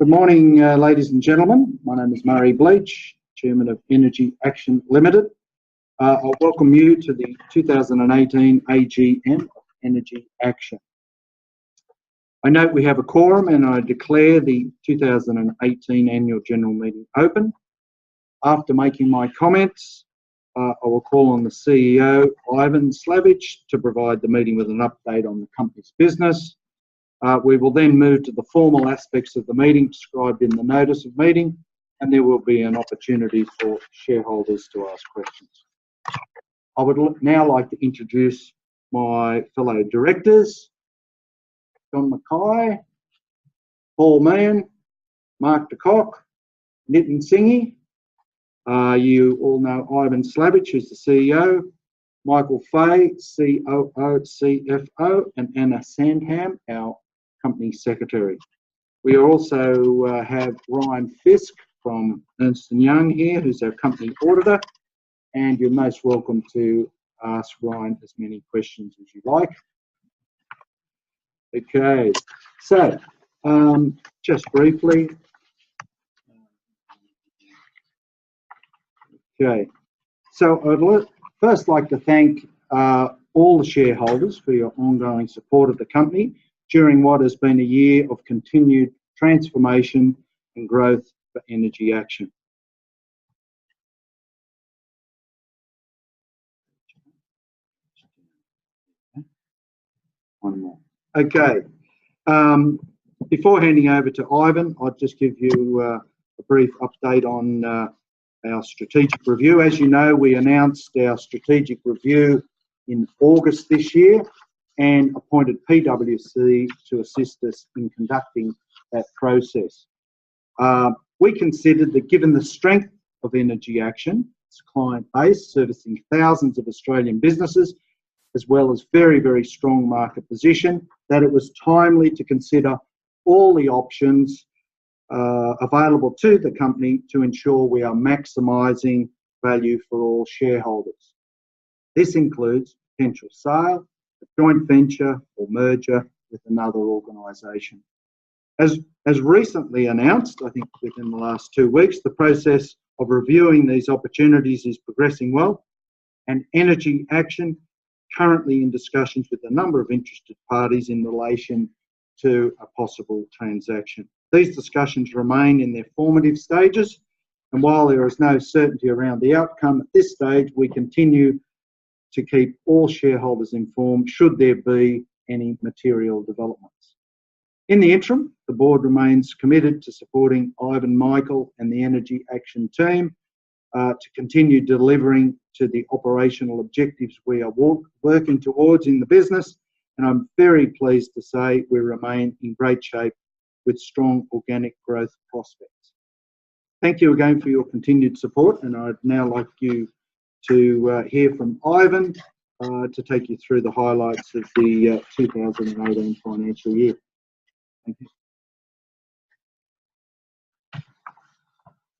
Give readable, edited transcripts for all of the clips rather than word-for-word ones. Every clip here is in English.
Good morning, ladies and gentlemen. My name is Murray Bleach, Chairman of Energy Action Limited. I welcome you to the 2018 AGM of Energy Action. I note we have a quorum and I declare the 2018 Annual General Meeting open. After making my comments, I will call on the CEO, Ivan Slavic, to provide the meeting with an update on the company's business. We will then move to the formal aspects of the meeting described in the notice of meeting, and there will be an opportunity for shareholders to ask questions. I would now like to introduce my fellow directors, John Mackay, Paul Mann, Mark de Kock, Nitin Singhi. You all know Ivan Slavic, who's the CEO, Michael Fay, COO, CFO, and Anna Sandham, our Company Secretary. We also have Ryan Fisk from Ernst & Young here, who's our Company Auditor, and you're most welcome to ask Ryan as many questions as you like. Okay, so just briefly, okay, so I'd first like to thank all the shareholders for your ongoing support of the company during what has been a year of continued transformation and growth for Energy Action. One more. Okay. Before handing over to Ivan, I'll just give you a brief update on our strategic review. As you know, we announced our strategic review in August this year and appointed PwC to assist us in conducting that process. We considered that given the strength of Energy Action, its client base servicing thousands of Australian businesses, as well as very, very strong market position, that it was timely to consider all the options available to the company to ensure we are maximising value for all shareholders. This includes potential sale, a joint venture or merger with another organisation. As recently announced, I think within the last 2 weeks, the process of reviewing these opportunities is progressing well, and Energy Action currently in discussions with a number of interested parties in relation to a possible transaction. These discussions remain in their formative stages, and while there is no certainty around the outcome at this stage, we continue to keep all shareholders informed should there be any material developments. In the interim, the board remains committed to supporting Ivan, Michael and the Energy Action team to continue delivering to the operational objectives we are working towards in the business, and I'm very pleased to say we remain in great shape with strong organic growth prospects. Thank you again for your continued support, and I'd now like you to hear from Ivan to take you through the highlights of the 2018 financial year. Thank you.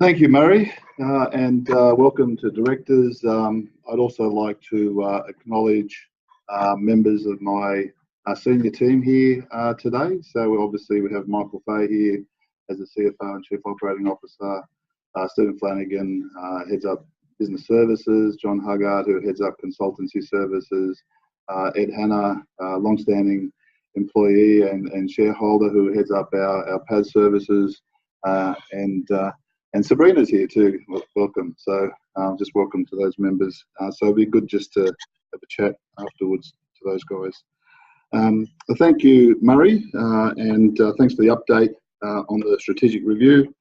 Thank you, Murray, and welcome to directors. I'd also like to acknowledge members of my senior team here today. So obviously we have Michael Fay here as the CFO and Chief Operating Officer, Stephen Flanagan heads up Business Services, John Huggard who heads up Consultancy Services, Ed Hanna, long-standing employee and shareholder who heads up our PAS services, and Sabrina's here too. Welcome. So just welcome to those members. So it'd be good just to have a chat afterwards to those guys. Thank you, Murray, and thanks for the update on the strategic review.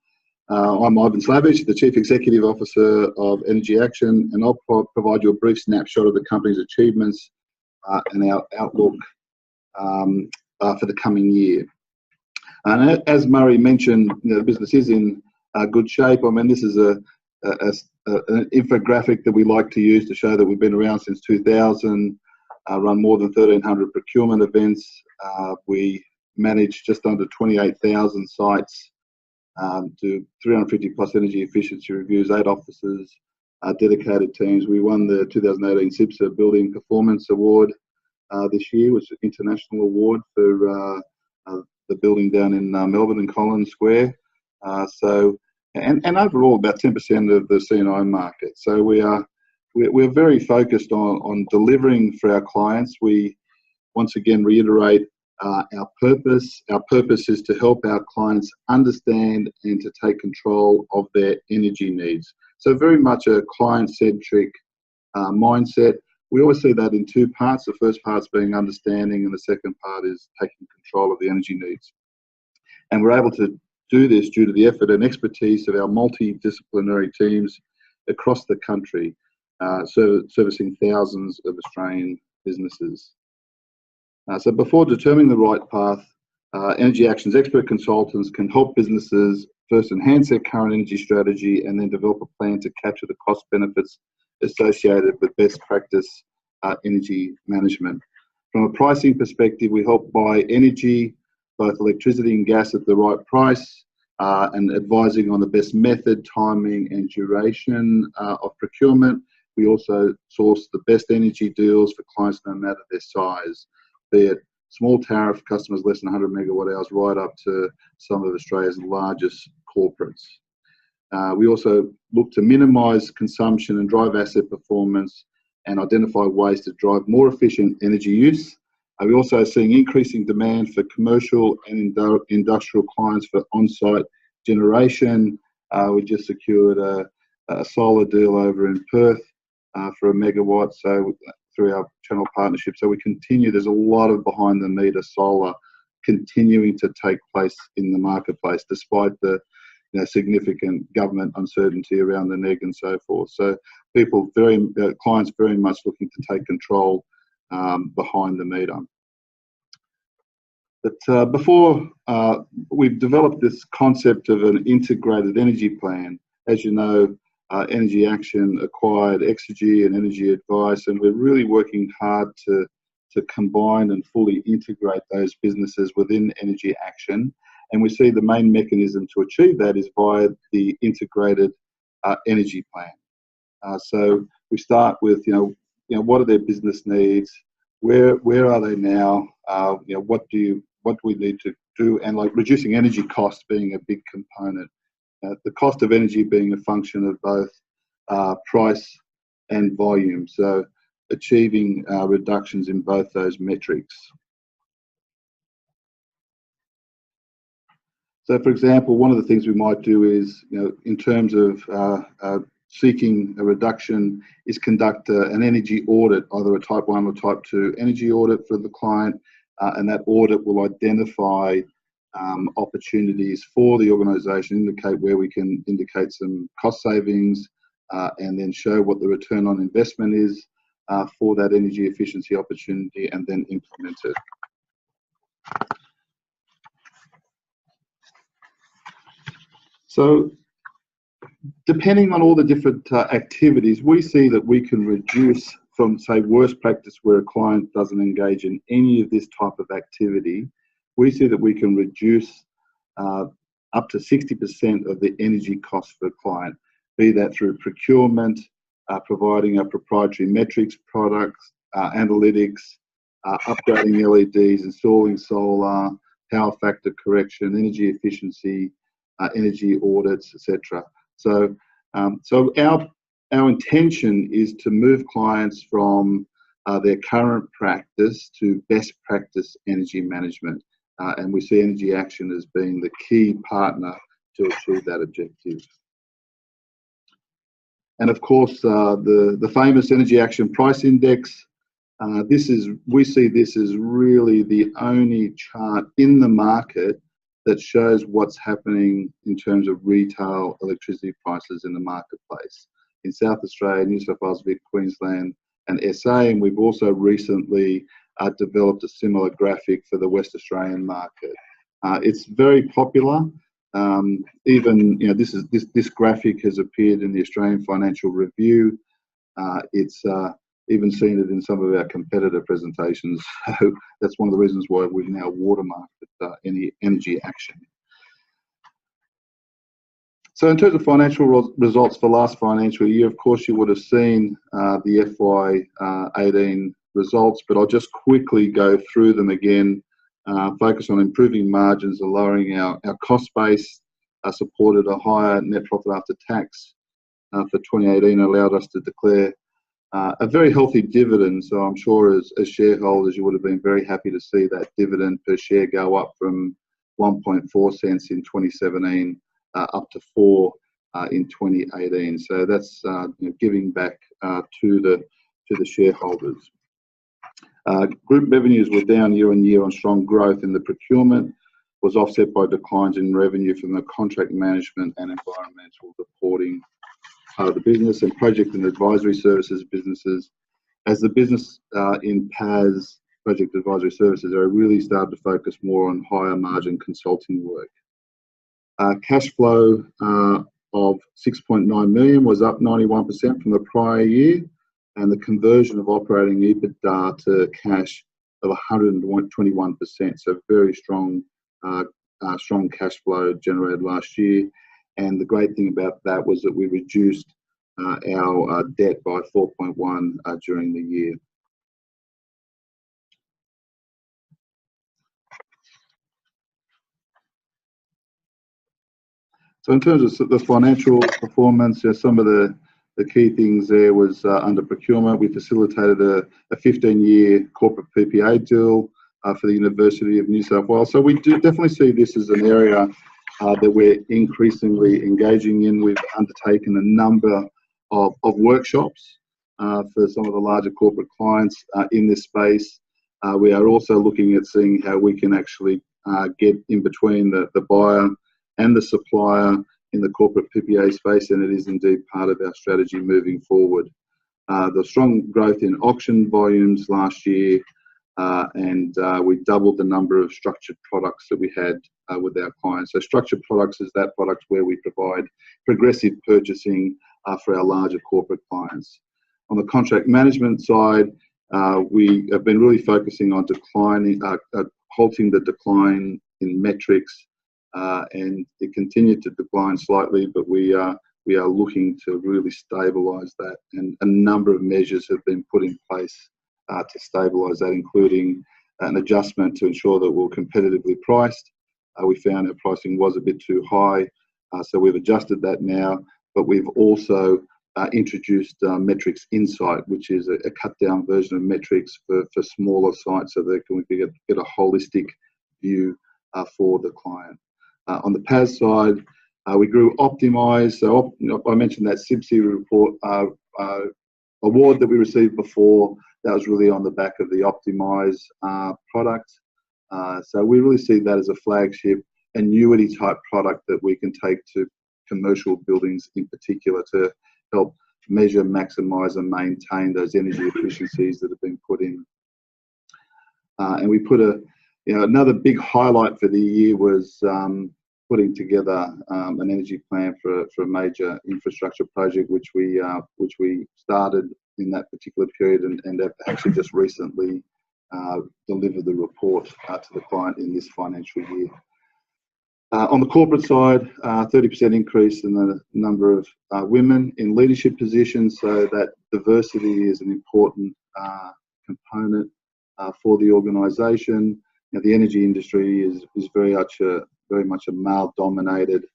I'm Ivan Slavic, the Chief Executive Officer of Energy Action, and I'll provide you a brief snapshot of the company's achievements and our outlook for the coming year. And as Murray mentioned, the business is in good shape. I mean, this is an infographic that we like to use to show that we've been around since 2000, run more than 1,300 procurement events. We manage just under 28,000 sites, do 350 plus energy efficiency reviews, 8 offices, dedicated teams. We won the 2018 CIPSA Building Performance Award this year, which is an international award for the building down in Melbourne in Collins Square. And overall about 10% of the C&I market. So we're very focused on delivering for our clients. We once again reiterate our purpose. Our purpose is to help our clients understand and to take control of their energy needs. So very much a client-centric mindset. We always see that in two parts. The first part's being understanding, and the second part is taking control of the energy needs. And we're able to do this due to the effort and expertise of our multidisciplinary teams across the country, servicing thousands of Australian businesses. So before determining the right path, Energy Action's expert consultants can help businesses first enhance their current energy strategy and then develop a plan to capture the cost benefits associated with best practice energy management. From a pricing perspective, we help buy energy, both electricity and gas, at the right price, and advising on the best method, timing and duration of procurement. We also source the best energy deals for clients no matter their size, be it small tariff customers less than 100 megawatt hours right up to some of Australia's largest corporates. We also look to minimise consumption and drive asset performance and identify ways to drive more efficient energy use. We're also seeing increasing demand for commercial and industrial clients for on-site generation. We just secured a solar deal over in Perth for a megawatt, so through our channel partnership. So we continue, there's a lot of behind the meter solar continuing to take place in the marketplace, despite the significant government uncertainty around the NEG and so forth. So clients very much looking to take control behind the meter. But before we've developed this concept of an integrated energy plan, as you know, Energy Action acquired Exergy and Energy Advice, and we're really working hard to combine and fully integrate those businesses within Energy Action. And we see the main mechanism to achieve that is via the integrated energy plan. So we start with, what are their business needs? Where are they now? What do we need to do? And like reducing energy costs being a big component. The cost of energy being a function of both price and volume. So achieving reductions in both those metrics. So, for example, one of the things we might do is, in terms of seeking a reduction, is conduct an energy audit, either a type 1 or type 2 energy audit for the client, and that audit will identify opportunities for the organisation, indicate where we can indicate some cost savings, and then show what the return on investment is for that energy efficiency opportunity, and then implement it. So depending on all the different activities, we see that we can reduce from, say, worst practice where a client doesn't engage in any of this type of activity. We see that we can reduce up to 60% of the energy cost for a client, be that through procurement, providing our proprietary metrics products, analytics, upgrading LEDs, installing solar, power factor correction, energy efficiency, energy audits, etc. So our intention is to move clients from their current practice to best practice energy management, and we see Energy Action as being the key partner to achieve that objective. And of course, the famous Energy Action Price Index. We see this as really the only chart in the market that shows what's happening in terms of retail electricity prices in the marketplace in South Australia, New South Wales, Vic, Queensland and SA, and we've also recently developed a similar graphic for the West Australian market. It's very popular. Even this graphic has appeared in the Australian Financial Review. It's even seen it in some of our competitor presentations. So that's one of the reasons why we've now watermarked any Energy Action. So in terms of financial results for last financial year, of course, you would have seen the FY18 results, but I'll just quickly go through them again. Focus on improving margins and lowering our cost base. supported a higher net profit after tax for 2018, allowed us to declare a very healthy dividend. So I'm sure as shareholders, you would have been very happy to see that dividend per share go up from 1.4 cents in 2017 up to 4 in 2018. So that's giving back to the shareholders. Group revenues were down year on year on strong growth in the procurement, was offset by declines in revenue from the contract management and environmental reporting part of the business, and project and advisory services businesses. As the business in PAS, project advisory services, are really started to focus more on higher margin consulting work. Cash flow of 6.9 million was up 91% from the prior year, and the conversion of operating EBITDA to cash of 121%. So very strong cash flow generated last year. And the great thing about that was that we reduced our debt by 4.1 during the year. So in terms of the financial performance, some of the key things there was under procurement, we facilitated a 15-year corporate PPA deal for the University of New South Wales. So we do definitely see this as an area that we're increasingly engaging in. We've undertaken a number of workshops for some of the larger corporate clients in this space. We are also looking at seeing how we can actually get in between the buyer and the supplier in the corporate PPA space, and it is indeed part of our strategy moving forward. The strong growth in auction volumes last year, and we doubled the number of structured products that we had with our clients. So structured products is that product where we provide progressive purchasing for our larger corporate clients. On the contract management side, we have been really focusing on halting the decline in metrics, and it continued to decline slightly, but we are looking to really stabilise that, and a number of measures have been put in place to stabilise that, including an adjustment to ensure that we're competitively priced. We found our pricing was a bit too high, so we've adjusted that now, but we've also introduced Metrics Insight, which is a cut-down version of metrics for smaller sites, so that we can get a holistic view for the client. On the PAS side, we grew Optimise. So I mentioned that CIBSE report award that we received before. That was really on the back of the Optimise product. So we really see that as a flagship annuity type product that we can take to commercial buildings in particular to help measure, maximise and maintain those energy efficiencies that have been put in. And we put another big highlight for the year was putting together an energy plan for a major infrastructure project, which we started in that particular period, and have actually just recently delivered the report to the client in this financial year. On the corporate side, 30% increase in the number of women in leadership positions, so that diversity is an important component for the organisation. The energy industry is very much a male-dominated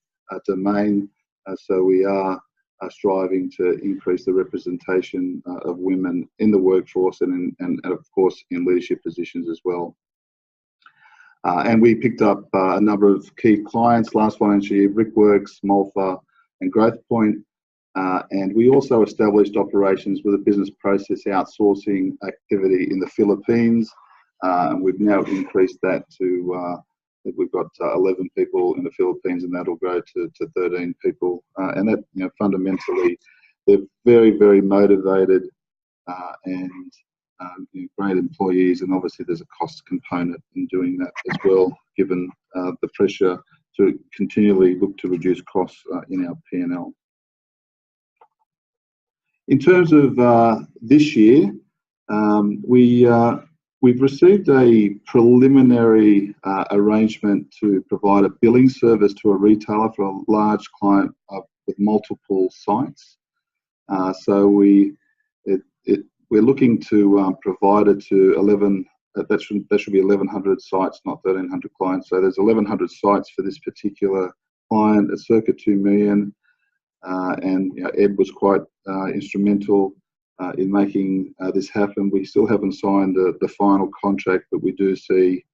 domain, so we are striving to increase the representation of women in the workforce and of course in leadership positions as well. And we picked up a number of key clients last financial year: Brickworks, Malfa and Growthpoint. And we also established operations with a business process outsourcing activity in the Philippines. And we've now increased that to, we've got 11 people in the Philippines, and that'll grow to 13 people. And that, fundamentally, they're very, very motivated and great employees, and obviously there's a cost component in doing that as well, given the pressure to continually look to reduce costs in our P&L. In terms of this year, we've received a preliminary arrangement to provide a billing service to a retailer for a large client with multiple sites. So we're looking to provide it to 11. That should be 1,100 sites, not 1,300 clients. So there's 1,100 sites for this particular client at circa 2 million, and Ed was quite instrumental in making this happen. We still haven't signed the final contract, but we do see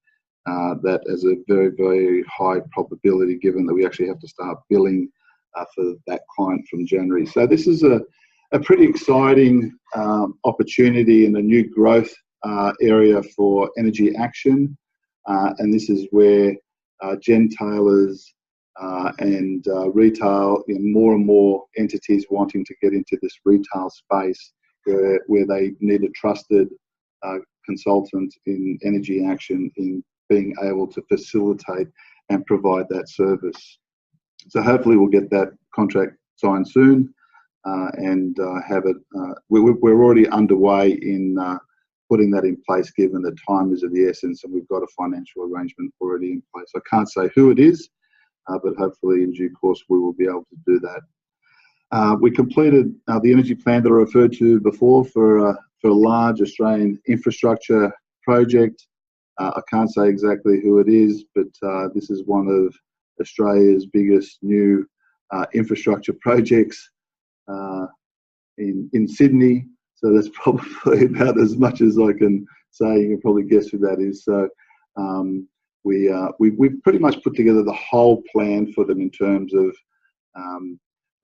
that as a very, very high probability, given that we actually have to start billing for that client from January. So this is a pretty exciting opportunity and a new growth area for Energy Action, and this is where gentailers and retail, more and more entities wanting to get into this retail space where they need a trusted consultant in Energy Action in being able to facilitate and provide that service. So hopefully we'll get that contract signed soon and have it. We're already underway in putting that in place, given that time is of the essence and we've got a financial arrangement already in place. I can't say who it is, but hopefully in due course we will be able to do that. We completed the energy plan that I referred to before for a large Australian infrastructure project. I can't say exactly who it is, but this is one of Australia's biggest new infrastructure projects in Sydney. So that's probably about as much as I can say. You can probably guess who that is. So we've pretty much put together the whole plan for them in terms of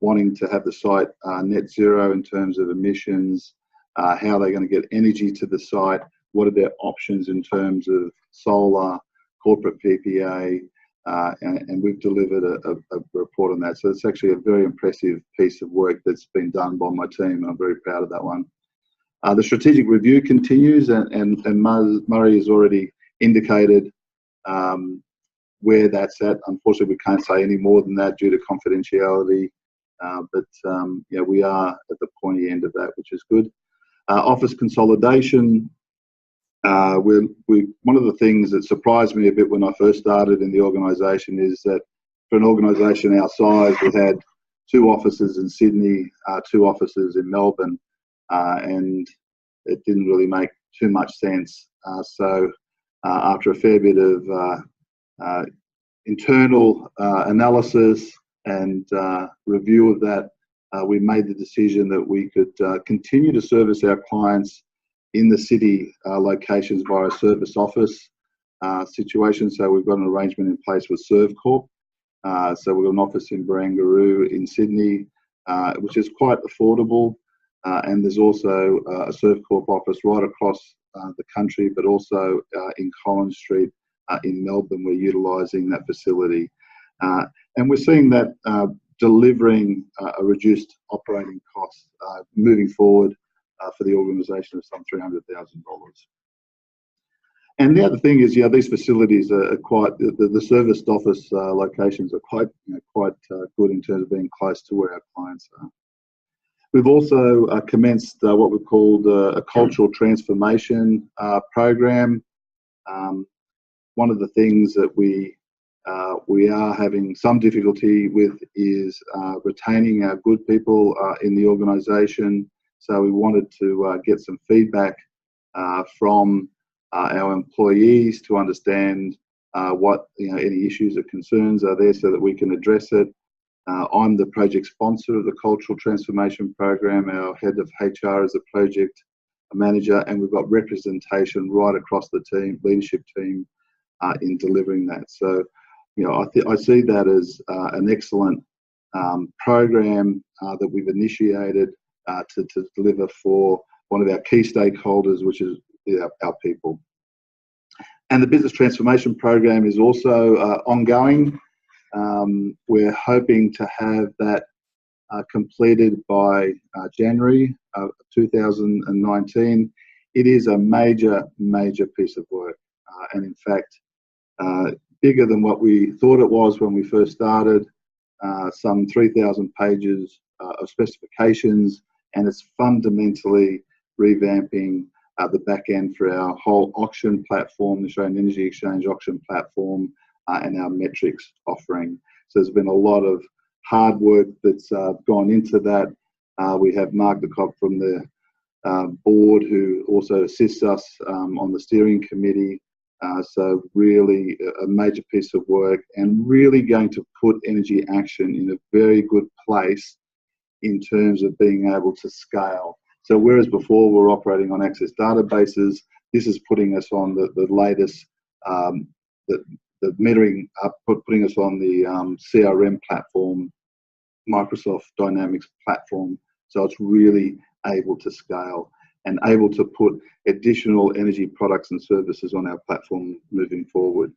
wanting to have the site net zero in terms of emissions, how they're going to get energy to the site, what are their options in terms of solar, corporate PPA, and we've delivered a report on that. So it's actually a very impressive piece of work that's been done by my team, and I'm very proud of that one. The strategic review continues, and Murray has already indicated where that's at. Unfortunately, we can't say any more than that due to confidentiality, but we are at the pointy end of that, which is good. Office consolidation. One of the things that surprised me a bit when I first started in the organisation is that for an organisation our size, we had 2 offices in Sydney, 2 offices in Melbourne, and it didn't really make too much sense. So after a fair bit of internal analysis and review of that, we made the decision that we could continue to service our clients in the city locations via a service office situation. So we've got an arrangement in place with Servcorp. So we've got an office in Barangaroo in Sydney, which is quite affordable. And there's also a Servcorp office right across the country, but also in Collins Street in Melbourne. We're utilising that facility. And we're seeing that delivering a reduced operating cost moving forward for the organisation of some $300,000. And the other thing is, these facilities are quite, the serviced office locations are quite good in terms of being close to where our clients are. We've also commenced what we've called a cultural transformation program. One of the things that we are having some difficulty with is retaining our good people in the organisation. So we wanted to get some feedback from our employees to understand what any issues or concerns are there so that we can address it. I'm the project sponsor of the Cultural Transformation Program. Our head of HR is the project manager, and we've got representation right across the team, leadership team, in delivering that. So, I see that as an excellent program that we've initiated to deliver for one of our key stakeholders, which is our people. And the business transformation program is also ongoing. We're hoping to have that completed by January of 2019. It is a major piece of work, and in fact, bigger than what we thought it was when we first started. Some 3,000 pages of specifications, and it's fundamentally revamping the back end for our whole auction platform, the Australian Energy Exchange auction platform, and our metrics offering. So there's been a lot of hard work that's gone into that. We have Mark the Cobb from the board who also assists us on the steering committee, So really a major piece of work, and really going to put Energy Action in a very good place in terms of being able to scale. So whereas before we're operating on Access databases, this is putting us on the latest, the metering up, putting us on the CRM platform, Microsoft Dynamics platform. So it's really able to scale and able to put additional energy products and services on our platform moving forward.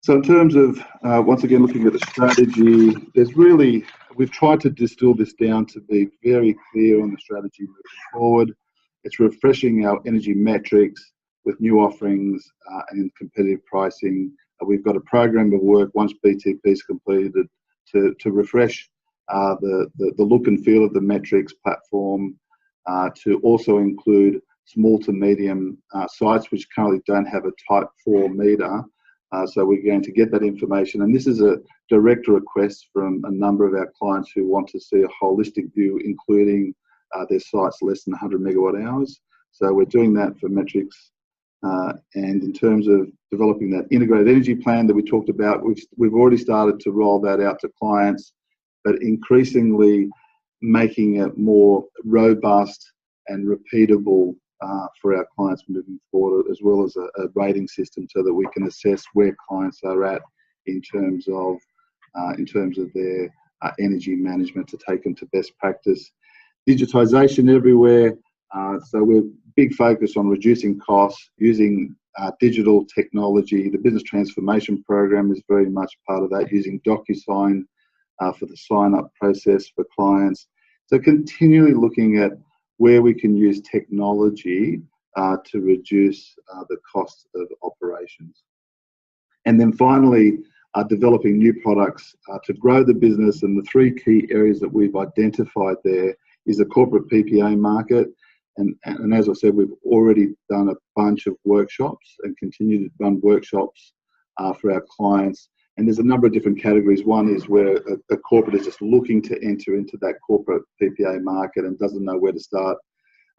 So in terms of, once again, looking at the strategy, we've tried to distill this down to be very clear on the strategy moving forward. It's refreshing our energy metrics with new offerings and competitive pricing. We've got a program of work once BTP is completed to refresh the look and feel of the metrics platform, to also include small to medium sites which currently don't have a type 4 meter. So we're going to get that information, and this is a direct request from a number of our clients who want to see a holistic view, including their sites less than 100 megawatt hours. So we're doing that for metrics, and in terms of developing that integrated energy plan that we talked about, we've already started to roll that out to clients, but increasingly making it more robust and repeatable for our clients moving forward, as well as a rating system so that we can assess where clients are at in terms of their energy management to take them to best practice. Digitisation everywhere, so we're big focus on reducing costs using digital technology. The business transformation program is very much part of that, using DocuSign for the sign-up process for clients. So continually looking at where we can use technology to reduce the cost of operations. And then finally, developing new products to grow the business. And the three key areas that we've identified there is the corporate PPA market. And as I said, we've already done a bunch of workshops and continue to run workshops for our clients. And there's a number of different categories. One is where a corporate is just looking to enter into that corporate PPA market and doesn't know where to start,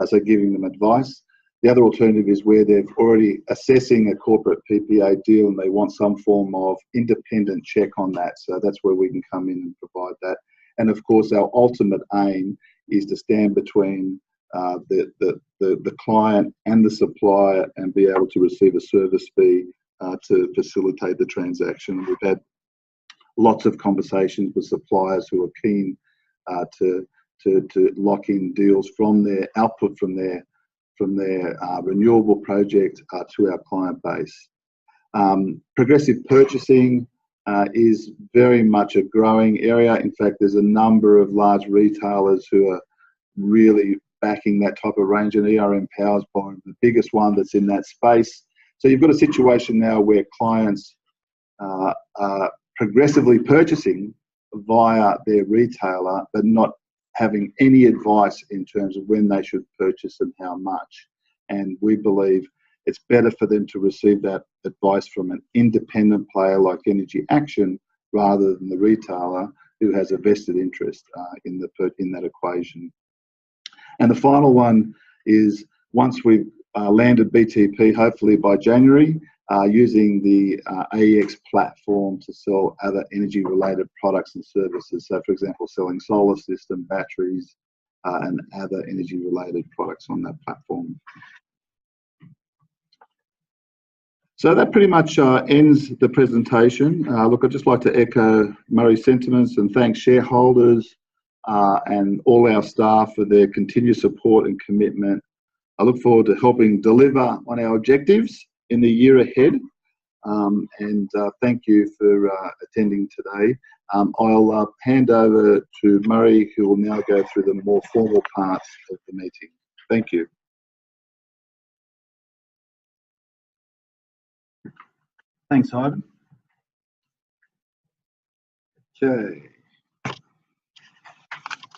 so giving them advice. The other alternative is where they're already assessing a corporate PPA deal and they want some form of independent check on that. So that's where we can come in and provide that. And of course, our ultimate aim is to stand between the client and the supplier and be able to receive a service fee to facilitate the transaction. We've had lots of conversations with suppliers who are keen to lock in deals from their output from their renewable project to our client base. Progressive purchasing is very much a growing area. In fact, there's a number of large retailers who are really backing that type of range, and ERM Power's probably the biggest one that's in that space. So you've got a situation now where clients are progressively purchasing via their retailer, but not having any advice in terms of when they should purchase and how much. And we believe it's better for them to receive that advice from an independent player like Energy Action rather than the retailer who has a vested interest in that equation. And the final one is once we've landed BTP, hopefully by January, using the AEX platform to sell other energy-related products and services. So, for example, selling solar system, batteries, and other energy-related products on that platform. So that pretty much ends the presentation. Look, I'd just like to echo Murray's sentiments and thank shareholders and all our staff for their continued support and commitment. I look forward to helping deliver on our objectives in the year ahead. And thank you for attending today. I'll hand over to Murray, who will now go through the more formal parts of the meeting. Thank you. Thanks, Ivan. Okay.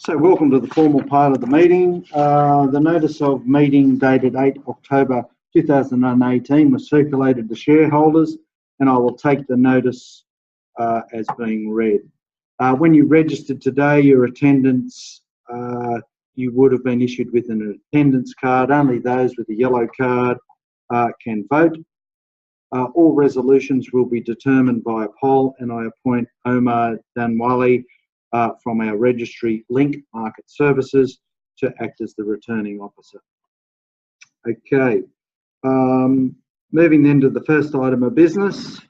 So welcome to the formal part of the meeting. The notice of meeting dated 8 October 2018 was circulated to shareholders, and I will take the notice as being read. When you registered today, your attendance, you would have been issued with an attendance card. Only those with a yellow card can vote. All resolutions will be determined by a poll, and I appoint Omar Danwali from our registry Link Market Services to act as the returning officer. Okay, moving then to the first item of business.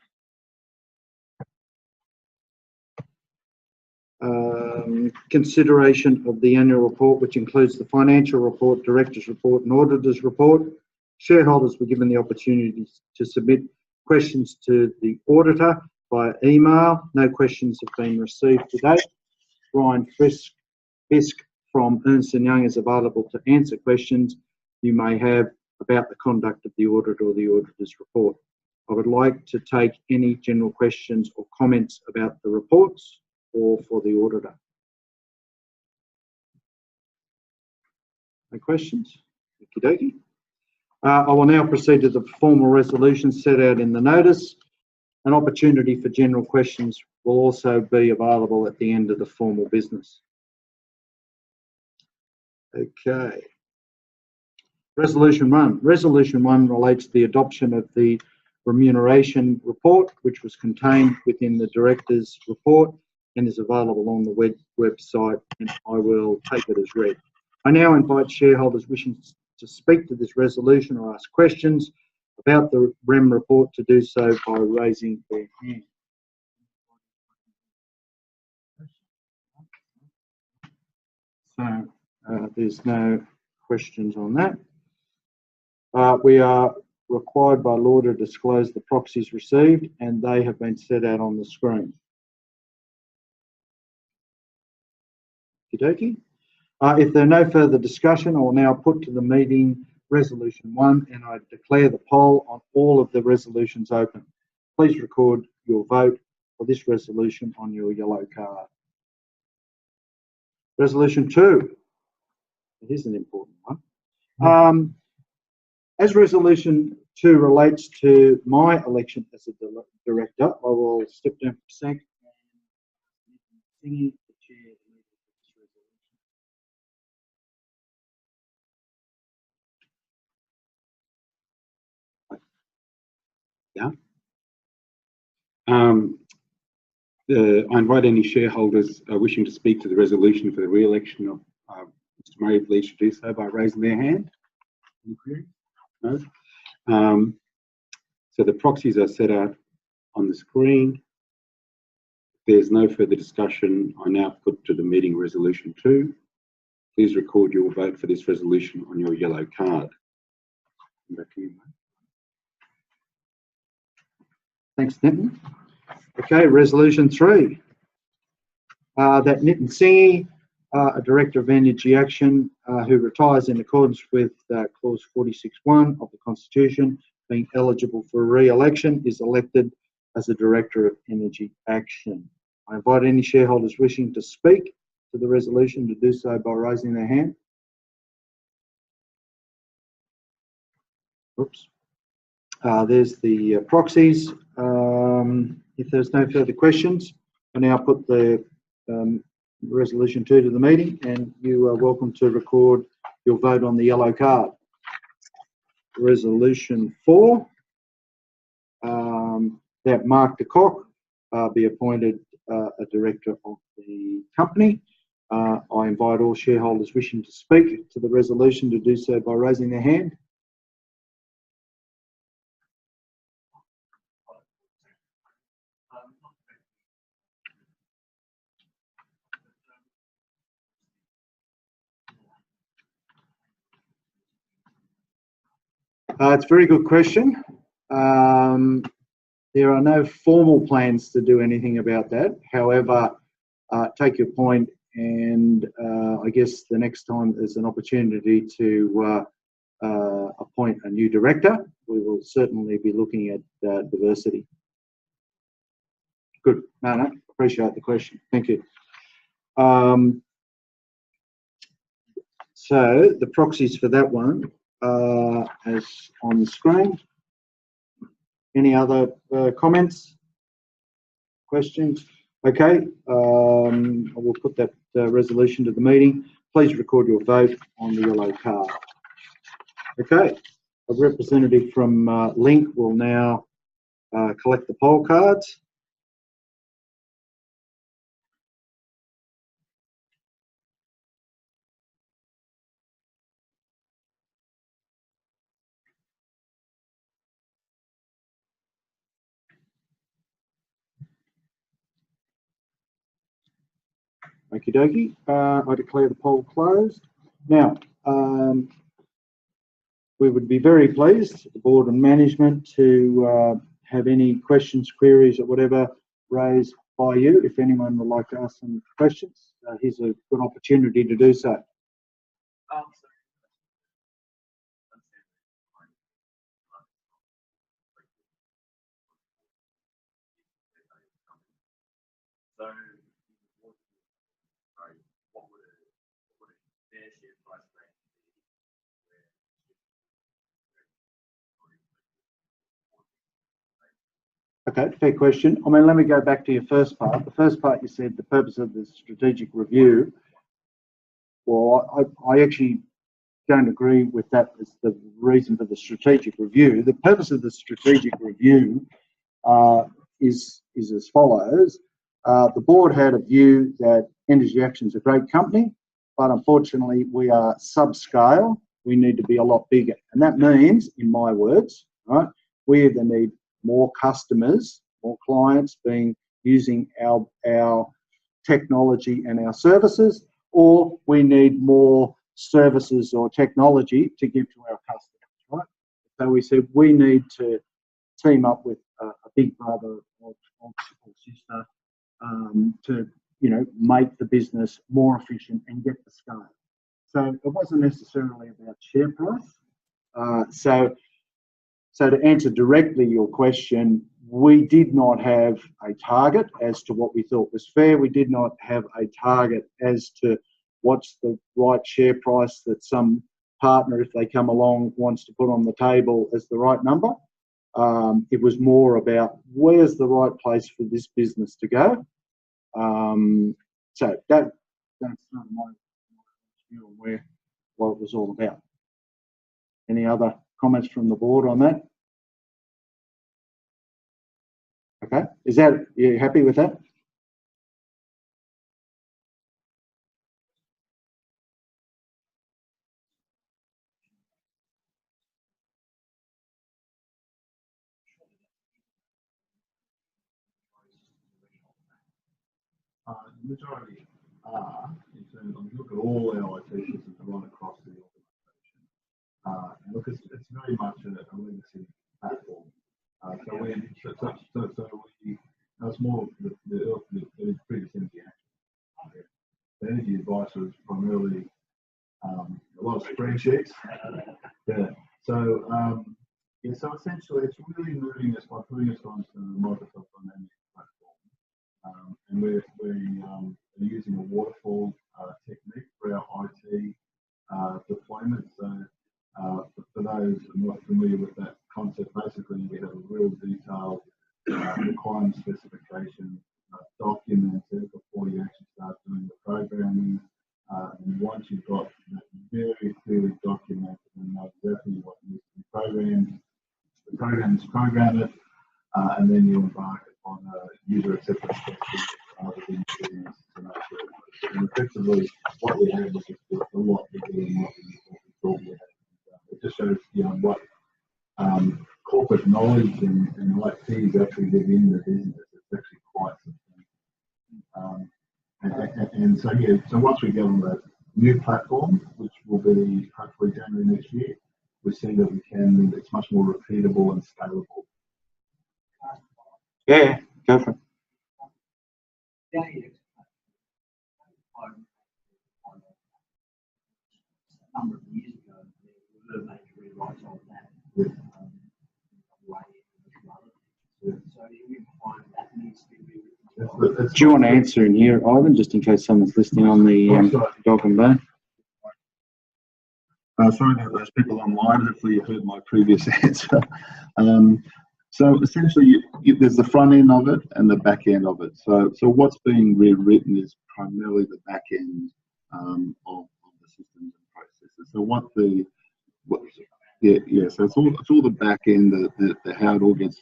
Consideration of the annual report, which includes the financial report, director's report and auditor's report. Shareholders were given the opportunity to submit questions to the auditor via email. No questions have been received to date. Ryan Fisk from Ernst & Young is available to answer questions you may have about the conduct of the audit or the auditor's report. I would like to take any general questions or comments about the reports or for the auditor. No questions? Okie dokie. I will now proceed to the formal resolutions set out in the notice. An opportunity for general questions will also be available at the end of the formal business. Okay. Resolution 1. Resolution 1 relates to the adoption of the remuneration report, which was contained within the director's report and is available on the website, and I will take it as read. I now invite shareholders wishing to speak to this resolution or ask questions about the REM report to do so by raising their hand. So there's no questions on that. We are required by law to disclose the proxies received, and they have been set out on the screen. Okey-dokey. If there are no further discussion, I will now put to the meeting Resolution 1, and I declare the poll on all of the resolutions open. Please record your vote for this resolution on your yellow card. Resolution 2. It is an important one. As Resolution 2 relates to my election as a director, I will step down for a second and the chair. Yeah. I invite any shareholders wishing to speak to the resolution for the re-election of Mr. Murray, please to do so by raising their hand. Any queries? No. So the proxies are set out on the screen. If there's no further discussion, I now put to the meeting Resolution 2. Please record your vote for this resolution on your yellow card. Back to you, mate. Thanks, Nitin. Okay, Resolution 3. That Nitin Singhi, a Director of Energy Action, who retires in accordance with Clause 46(1) of the Constitution, being eligible for re-election, is elected as a Director of Energy Action. I invite any shareholders wishing to speak to the resolution to do so by raising their hand. Oops. There's the proxies. If there's no further questions, I now put the Resolution 2 to the meeting, and you are welcome to record your vote on the yellow card. Resolution 4, that Mark de Kock be appointed a director of the company. I invite all shareholders wishing to speak to the resolution to do so by raising their hand. It's a very good question. There are no formal plans to do anything about that. However, take your point, and I guess the next time there's an opportunity to appoint a new director, we will certainly be looking at diversity. Good. No, appreciate the question. Thank you. So the proxies for that one as on the screen. Any other comments, questions? Okay, I will put that resolution to the meeting. please record your vote on the yellow card. Okay, a representative from Link will now collect the poll cards. Okie dokie. I declare the poll closed. Now, we would be very pleased, the board and management, to have any questions, queries, or whatever raised by you. If anyone would like to ask some questions, here's a good opportunity to do so. So, what would their share price range Okay, fair question. I mean, let me go back to your first part. The first part you said the purpose of the strategic review. Well, I actually don't agree with that as the reason for the strategic review. The purpose of the strategic review is as follows. The board had a view that Energy Action's a great company, but unfortunately we are subscale. We need to be a lot bigger. And that means, in my words, right, we either need more customers, more clients using our technology and our services, or we need more services or technology to give to our customers, right? So we said we need to team up with a big brother or sister to, you know, make the business more efficient and get the scale. So it wasn't necessarily about share price. So to answer directly your question, we did not have a target as to what we thought was fair. We did not have a target as to what's the right share price that some partner, if they come along, wants to put on the table as the right number. It was more about where's the right place for this business to go. So that's sort of my view on what it was all about. Any other comments from the board on that? Okay, you happy with that? The majority are, in terms of, look at all our IT systems right across the organisation. And look, it's very much a legacy platform. That's more the previous Energy Action. The Energy Advice was primarily a lot of spreadsheets. Yeah. So so essentially, it's really moving us by putting us onto the Microsoft Dynamics platform, and we're using a waterfall technique for our IT deployment. So for those who are not familiar with that concept, basically we have a real detailed requirement specification documented before you actually start doing the programming. And once you've got that very clearly documented and know exactly what needs to be programmed, the programs program it, and then you embark on a user acceptance testing within the business to make sure it works. And effectively, what we have is just a lot bigger than what we thought we had. It just shows, you know, what corporate knowledge and IT is actually within the business. It's actually quite substantial. And so, yeah, so once we get on that new platform, which will be hopefully January next year, we see that it's much more repeatable and scalable. Yeah, go for it. the AEX a number of years ago, there were major rewrites on that. So you find that needs to be rewritten. Do you want to answer in here, Ivan, just in case someone's listening on the dog and bone? Sorry about those people online. Hopefully you heard my previous answer. So essentially, there's the front end of it and the back end of it. So what's being rewritten is primarily the back end of systems and processes. So so it's all the back end, the how it all gets,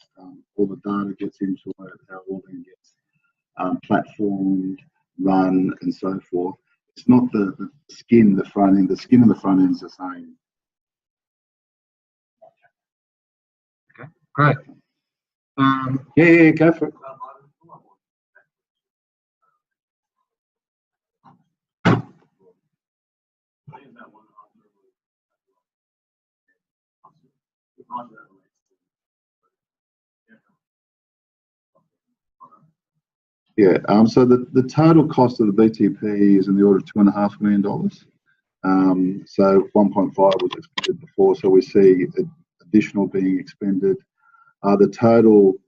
all the data gets into it, how it all then gets platformed, run, and so forth. It's not the skin, the front end. The skin of the front end is the same. Okay, great. Yeah, go for it. Yeah, so the total cost of the BTP is in the order of $2.5 million. So 1.5 was expended before, so we see additional being expended. The total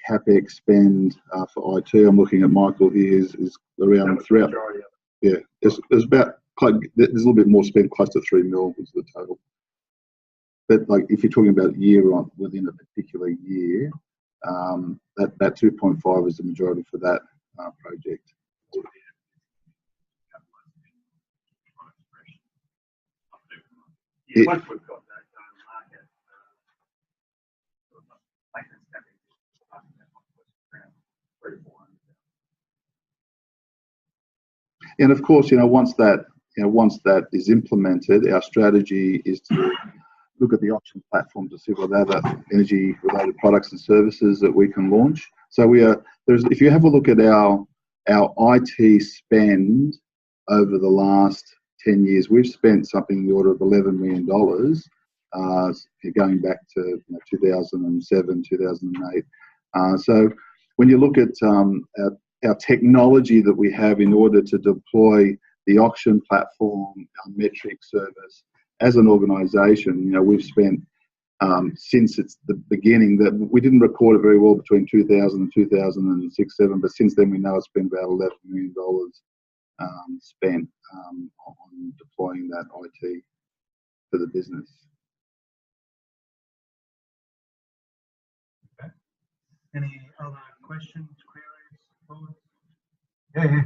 CapEx spend for IT, I'm looking at Michael here, is around three. Yeah, there's about there's a little bit more spent, close to 3 mil was the total. But like if you're talking about year on within a particular year, that 2.5 is the majority for that project. Yeah, once we've got that market, and of course, once that is implemented, our strategy is to look at the auction platform to see what other energy-related products and services that we can launch. So if you have a look at our IT spend over the last 10 years, we've spent something in the order of $11 million, going back to 2007, 2008. So when you look at our technology that we have in order to deploy the auction platform, our metric service, as an organisation, we've spent since it's the beginning, that we didn't record it very well between 2000 and 2006-07, but since then we know it's been about $11 million spent on deploying that IT for the business. Okay. Any other questions, queries, thoughts? Yeah.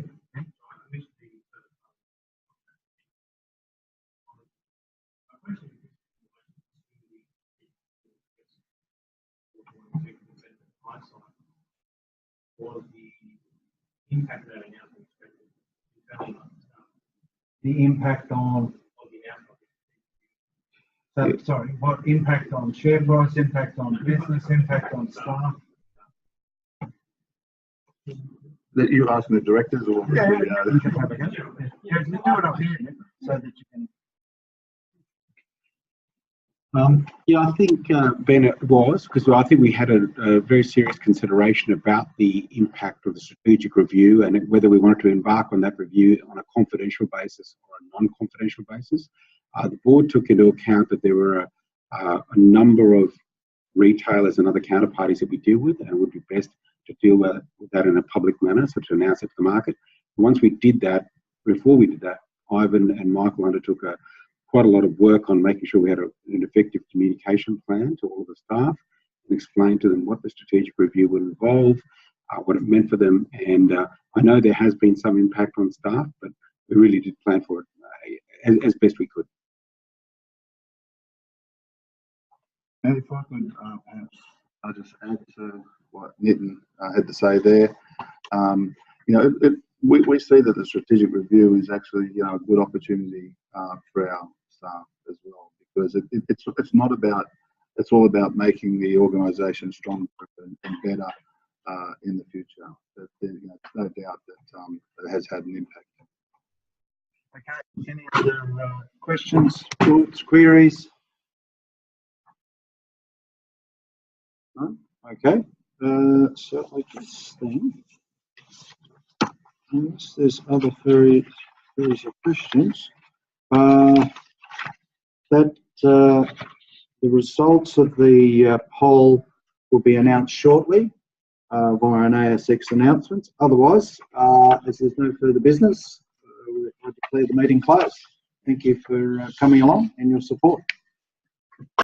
Was the impact of that announcement expected? The impact on, sorry, what impact on share price, impact on business, impact on staff? That you're asking the directors, or Yeah, you can have a go. Yeah, do it up here so that you can. Yeah, I think, Ben, it was, because I think we had a very serious consideration about the impact of the strategic review and whether we wanted to embark on that review on a confidential basis or a non-confidential basis. The board took into account that there were a number of retailers and other counterparties that we deal with, and it would be best to deal with that in a public manner, so to announce it to the market. Once we did that, before we did that, Ivan and Michael undertook quite a lot of work on making sure we had an effective communication plan to all of the staff and explain to them what the strategic review would involve, what it meant for them. And I know there has been some impact on staff, but we really did plan for it as best we could. And if I could perhaps I'll just add to what Nitin had to say there. We see that the strategic review is actually a good opportunity for our staff as well, because it's not about, it's all about making the organisation stronger and better in the future. But there's no doubt that it has had an impact. Okay, any other questions, thoughts, queries? No? Okay, so I guess then, unless there's other series of questions, that the results of the poll will be announced shortly via an ASX announcement. Otherwise, as there's no further business, I declare the meeting closed. Thank you for coming along and your support.